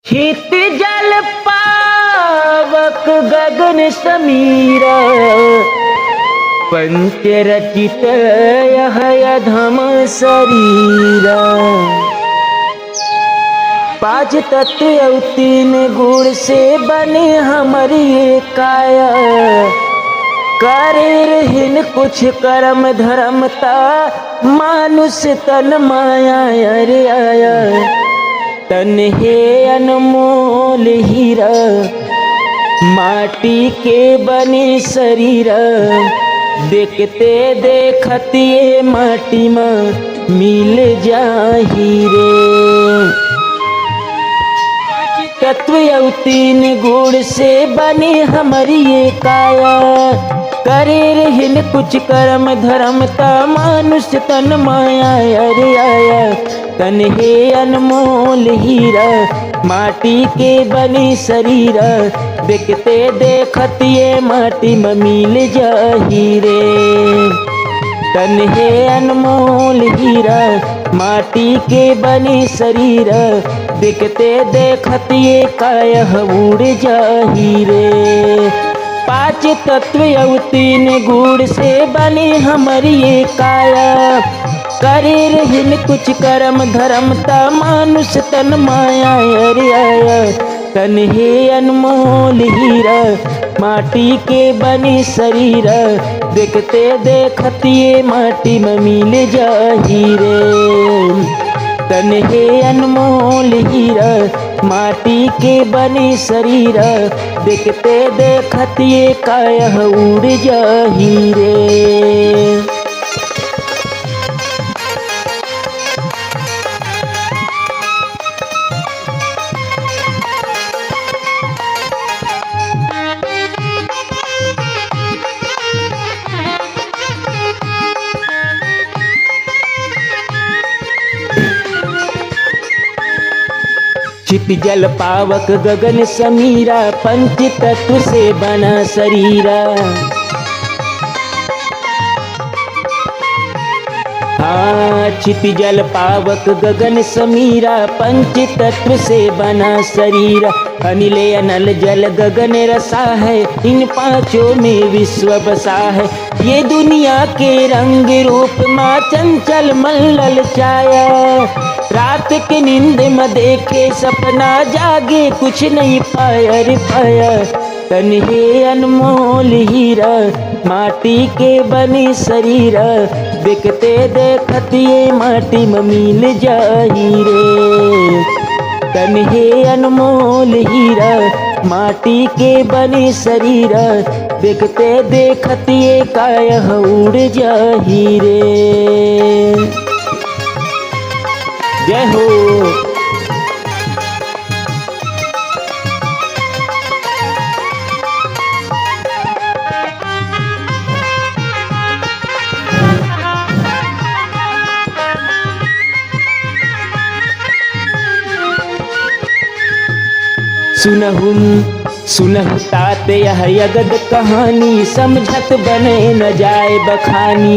हित जल पावक गगन समीरा, पंच रचित यह अधम शरीरा। पांच तत्व और तीन गुण से बने हमारी ये काया, करे रहिन कुछ कर्म धर्मता, मानुष तन माया अरे आया। तन है अनमोल हीरा, माटी के बने शरीर, देखते देखत ये माटी में मिल जाही रे। तत्व और तीन गुण से बने हमारी ये काया, करे रहिन कुछ कर्म धर्मता, मानुष तन माया अरे आया। तन है अनमोल हीरा, माटी के बनी शरीर, देखते देखत ये माटी में मिल जाही रे। तन है अनमोल हीरा, माटी के बनी शरीर, देखते देखत ये काया उड़ जाही रे। पांच तत्व और तीन गुण से बने हमारी ये काया, करे रहिन कुछ कर्म धर्मता, मानुष तन माया अरे आया। तन है अनमोल हीरा, माटी के बनी शरीर, देखते देखत ये माटी में मिल जाही रे। तन है अनमोल हीरा, माटी के बनी शरीर, देखते देखत ये काया उड़ जाही रे। चित जल पावक गगन समीरा, पंच तत्व से बना शरीरा। हाँ, चित जल पावक गगन समीरा, पंच तत्व से बना शरीर। अनिले अनल जल गगन रसा है, इन पांचों में विश्व बसा है। ये दुनिया के रंग रूप माँ चंचल मन ललचाया, रात के नींद में देखे सपना, जागे कुछ नहीं पाया रे पाया। तन है अनमोल हीरा, माटी के बनी शरीर, देखते देखत ये माटी में मिल जाही रे। तन है अनमोल हीरा, माटी के बनी शरीर, देखते देखत ये काया उड़ जाही रे। जय हो। सुनहु तात यह अगद कहानी, समझत बने न जाए बखानी।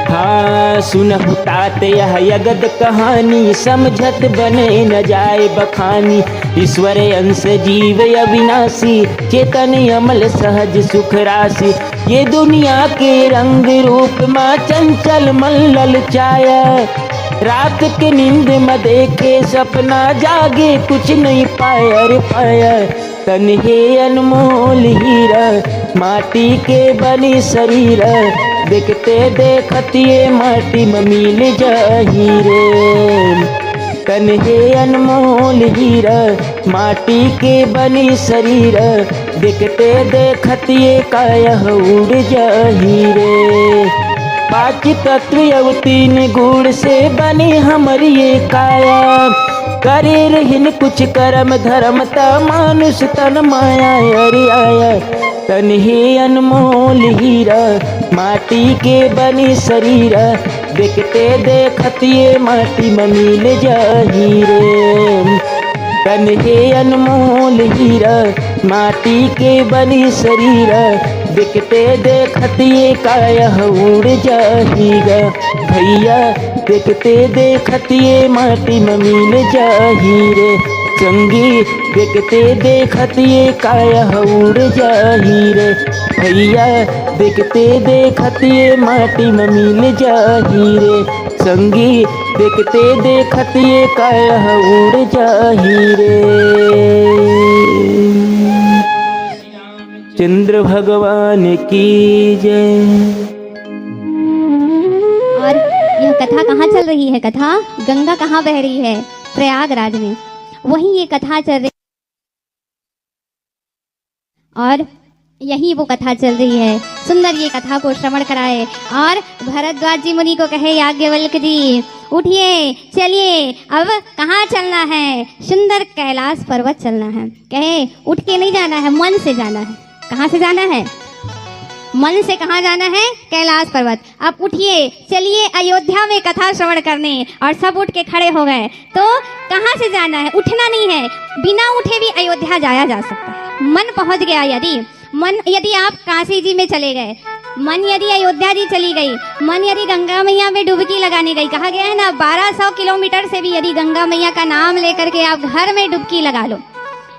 हाँ, सुनहु तात यह अगद कहानी, समझत बने न जाए बखानी। ईश्वर अंश जीव अविनाशी, चेतन अमल सहज सुख राशि। ये दुनिया के रंग रूप माँ चंचल मन ललचाया, रात के नींद में देखे सपना, जागे कुछ नहीं पाया रे पाया। तन है अनमोल हीरा, माटी के बनी शरीर, देखते देखत ये माटी में मिल जाही रे। तन है अनमोल हीरा, माटी के बनी शरीर, देखते देखत ये काया उड़ जाही रे। पांच तत्व और तीन गुण से बनी हमारी ये काया, करे रहिन कुछ कर्म धर्मता, मानुष तन माया अरे आया। तन है अनमोल हीरा, माटी के बनी शरीर, देखते देखत ये माटी में मिल जाही रे। तन है अनमोल हीरा, माटी के बनी शरीर, देखते देखत ये काया उड़ जाहीगा भैया, देखते देखत ये माटी में मिल जाही रे संगी, देखते देखत ये काया उड़ जाही रे भैया, देखते देखत ये माटी में मिल जाही रे संगी, देखते देखत ये काया उड़ जाही रे। चंद्र भगवान की जय। और यह कथा कहाँ चल रही है? कथा गंगा कहाँ बह रही है? प्रयागराज में। वहीं ये कथा चल रही और यही वो कथा चल रही है। सुंदर ये कथा को श्रवण कराए और भरद्वाज जी मुनि को कहे याज्ञवल्क्य जी उठिए चलिए, अब कहाँ चलना है? सुंदर कैलाश पर्वत चलना है। कहे उठ के नहीं जाना है, मन से जाना है। कहाँ से जाना है? मन से। कहाँ जाना है? कैलाश पर्वत। अब उठिए चलिए अयोध्या में कथा श्रवण करने। और सब उठ के खड़े हो गए। तो कहाँ से जाना है? उठना नहीं है, बिना उठे भी अयोध्या जाया जा सकता है। मन पहुंच गया यदि आप काशी जी में चले गए, मन यदि अयोध्या जी चली गई, मन यदि गंगा मैया में डुबकी लगाने गई, कहा गया है ना 1200 किलोमीटर से भी यदि गंगा मैया का नाम लेकर के आप घर में डुबकी लगा लो।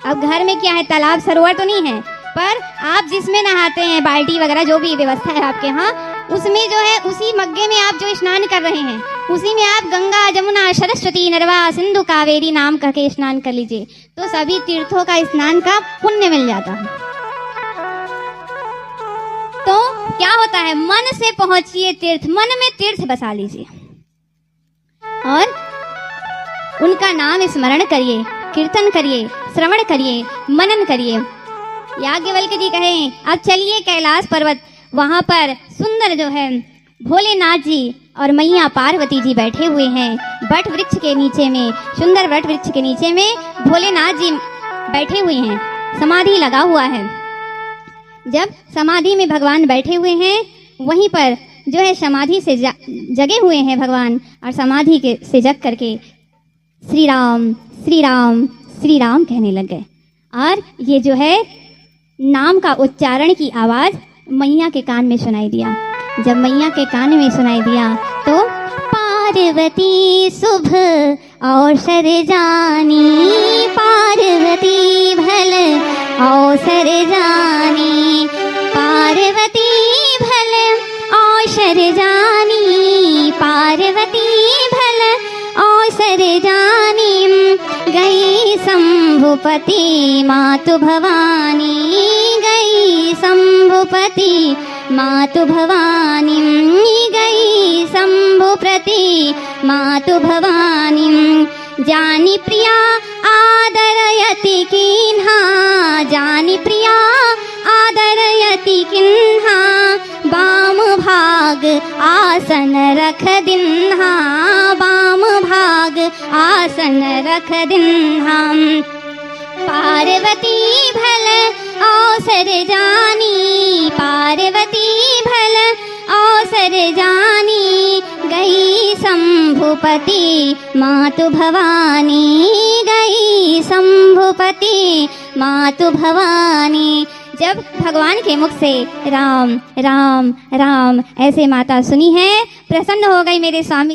अब घर में क्या है? तालाब सरोवर तो नहीं है, पर आप जिसमें नहाते हैं, बाल्टी वगैरह जो भी व्यवस्था है आपके यहाँ, उसमें जो है उसी मग्गे में आप जो स्नान कर रहे हैं, उसी में आप गंगा जमुना सरस्वती नर्मदा सिंधु कावेरी नाम करके स्नान कर लीजिए, तो सभी तीर्थों का स्नान का पुण्य मिल जाता है। तो क्या होता है? मन से पहुंचिए तीर्थ, मन में तीर्थ बसा लीजिए और उनका नाम स्मरण करिए, कीर्तन करिए, श्रवण करिए, मनन करिए। याज्ञवल्क्य जी कहें अब चलिए कैलाश पर्वत। वहां पर सुंदर जो है भोलेनाथ जी और मैया पार्वती जी बैठे हुए हैं वट वृक्ष के नीचे में। सुंदर वट वृक्ष के नीचे में भोलेनाथ जी बैठे हुए हैं, समाधि लगा हुआ है। जब समाधि में भगवान बैठे हुए हैं, वहीं पर जो है समाधि से जगे हुए हैं भगवान, और समाधि के से जग करके श्री राम श्री राम श्री राम कहने लग गए। और ये जो है नाम का उच्चारण की आवाज मैया के कान में सुनाई दिया। जब मैया के कान में सुनाई दिया तो पार्वती शुभ अवसर जानी, पार्वती भल अवसर जानी, पार्वती भल अवसर जानी, पार्वती भल अवसर जानी, गई शंभुपति मातु भवानी, गई शंभुपति मातु भवानी, गई शंभुपति मातु भवानी, जानी प्रिया आदरयति किन्हा, जानी प्रिया आदरयति किन्हा, बाम भाग आसन रख दिन्हा, बाम भाग आसन रख दिन्हा, पार्वती भल अवसर जानी, पार्वती भल अवसर जानी, गई शंभुपति मातु भवानी, गई शंभुपति मातु भवानी। जब भगवान के मुख से राम राम राम ऐसे माता सुनी है, प्रसन्न हो गई मेरे स्वामी।